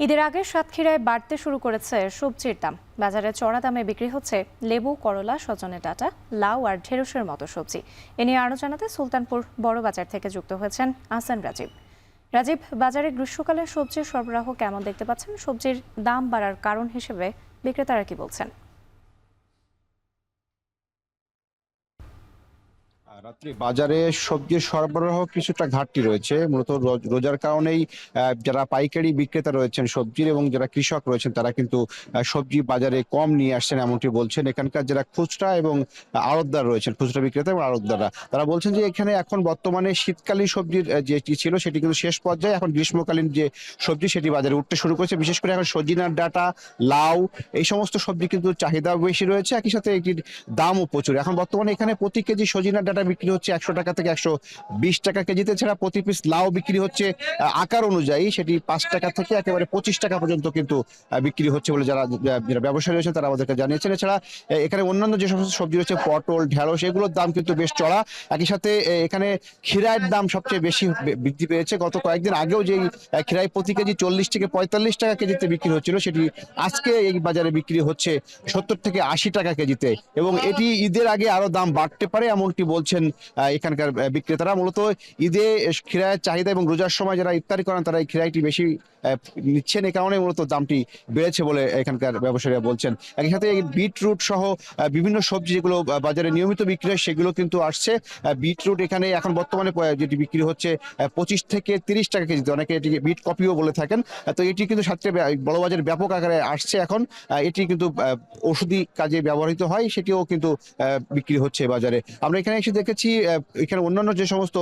ঈদের আগে সাতক্ষীরায় বাড়তে শুরু করেছে সবজির দাম। বাজারে চড়া দামে বিক্রি হচ্ছে লেবু, করলা, সজনে ডাঁটা, লাউ আর ঢেঁড়সের মতো সবজি। এ নিয়ে আরও জানাতে সুলতানপুর বড় বাজার থেকে যুক্ত হয়েছেন আহসান রাজীব। রাজীব, বাজারে গ্রীষ্মকালে সবজির সরবরাহ কেমন দেখতে পাচ্ছেন? সবজির দাম বাড়ার কারণ হিসেবে বিক্রেতারা কি বলছেন? রাত্রি বাজারে সবজির সরবরাহ কিছুটা ঘাটতি রয়েছে, মূলত রোজার কারণেই যারা পাইকারি বিক্রেতা রয়েছেন সবজির এবং যারা কৃষক রয়েছেন তারা কিন্তু সবজি বাজারে কম নিয়ে আসছেন এমনটি বলছেন এখানকার যারা খুচরা এবং আড়তদার রয়েছেন, খুচরা বিক্রেতা এবং আড়তদাররা। তারা বলছেন যে এখানে এখন বর্তমানে শীতকালীন সবজির যেটি ছিল সেটি কিন্তু শেষ পর্যায়ে, এখন গ্রীষ্মকালীন যে সবজি সেটি বাজারে উঠতে শুরু করেছে। বিশেষ করে এখন সজিনার ডাঁটা, লাউ এই সমস্ত সবজি কিন্তু চাহিদা বেশি রয়েছে, একই সাথে এটির দামও প্রচুর। এখন বর্তমানে এখানে প্রতি কেজি সজিনার ডাঁটা বিক্রি হচ্ছে 100 টাকা থেকে 120 টাকা কেজিতে, ছাড়া প্রতি পিস লাউ বিক্রি হচ্ছে আকার অনুযায়ী সেটি 5 টাকা থেকে একেবারে 25 টাকা পর্যন্ত কিন্তু বিক্রি হচ্ছে বলে যারা ব্যবসায়ী রয়েছে তারা আমাদেরকে জানিয়েছেন। এছাড়া এখানে অন্যান্য যে সমস্ত সবজি রয়েছে পটল, ঢেঁড়স এগুলোর দাম কিন্তু বেশ চড়া। একই সাথে এখানে খিরাইয়ের দাম সবচেয়ে বেশি বৃদ্ধি পেয়েছে। গত কয়েকদিন আগেও যেই খিরাই প্রতি কেজি 40 থেকে 45 টাকা কেজিতে বিক্রি হচ্ছিল সেটি আজকে এই বাজারে বিক্রি হচ্ছে 70 থেকে 80 টাকা কেজিতে, এবং এটি ঈদের আগে আরো দাম বাড়তে পারে এমনটি বলছেন এখানকার বিক্রেতারা। মূলত ঈদে খিরাইয়ের চাহিদা এবং রোজার সময় যারা ইফতারি করেন তারা এই খিরাইটি বেশি নিচ্ছেন, এই কারণে মূলত দামটি বেড়েছে বলে এখানকার ব্যবসায়ীরা বলছেন। একই সাথে এই বিটরুট সহ বিভিন্ন সবজি যেগুলো বাজারে নিয়মিত বিক্রি হয় সেগুলো কিন্তু আসছে। বিটরুট এখানে এখন বর্তমানে যেটি বিক্রি হচ্ছে 25 থেকে 30 টাকা কেজিতে, অনেকে এটি বিট কপিও বলে থাকেন। তো এটি কিন্তু সাথে বড় বাজারে ব্যাপক আকারে আসছে এখন। এটি কিন্তু ওষুধি কাজে ব্যবহৃত হয়, সেটিও কিন্তু বিক্রি হচ্ছে বাজারে। আমরা এখানে এসে দেখেছি এখানে অন্যান্য যে সমস্ত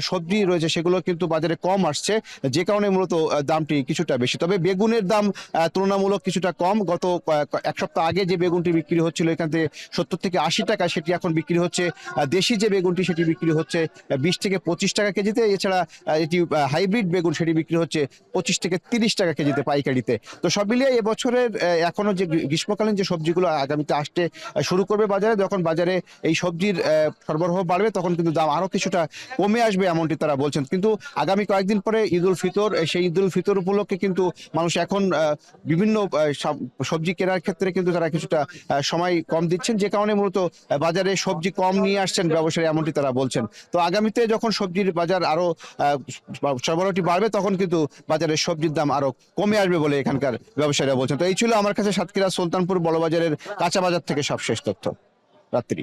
সবজি রয়েছে সেগুলো কিন্তু বাজারে কম আসছে, যে কারণে মূলত দামটি কিছুটা বেশি। তবে বেগুনের দাম তুলনামূলক কিছুটা কম। গত এক সপ্তাহ আগে যে বেগুনটি বিক্রি হচ্ছিল এখান থেকে 70 থেকে 80 টাকা, সেটি এখন বিক্রি হচ্ছে দেশি যে বেগুনটি সেটি বিক্রি হচ্ছে 20 থেকে 25 টাকা কেজিতে। এছাড়া এটি হাইব্রিড বেগুন সেটি বিক্রি হচ্ছে 25 থেকে 30 টাকা কেজিতে পাইকারিতে। তো সব মিলিয়ে এবছরের এখনো যে গ্রীষ্মকালীন যে সবজিগুলো আগামীতে আসতে শুরু করবে বাজারে, যখন বাজারে এই সবজির সরবরাহ বাড়বে তখন কিন্তু দাম আরো কিছুটা কমে আসবে এমনটি তারা বলছেন। কিন্তু আগামী কয়েকদিন পরে ঈদ উল ফিতর, সেই ঈদ উল ফিতর উপলক্ষে কিন্তু মানুষ এখন বিভিন্ন সবজি কেনার ক্ষেত্রে কিন্তু তারা কিছুটা সময় কম দিচ্ছেন, যে কারণে মূলত বাজারে সবজি কম নিয়ে আসছেন ব্যবসায়ী এমনটি তারা বলছেন। তো আগামীতে যখন সবজির বাজার আরো সরবরাহটি বাড়বে তখন কিন্তু বাজারে সবজির দাম আরো কমে আসবে বলে এখানকার ব্যবসায়ীরা বলছেন। তো এই ছিল আমার কাছে সাতক্ষীরা সুলতানপুর বড়বাজারের কাঁচা বাজার থেকে সবশেষ তথ্য। রাত্রি।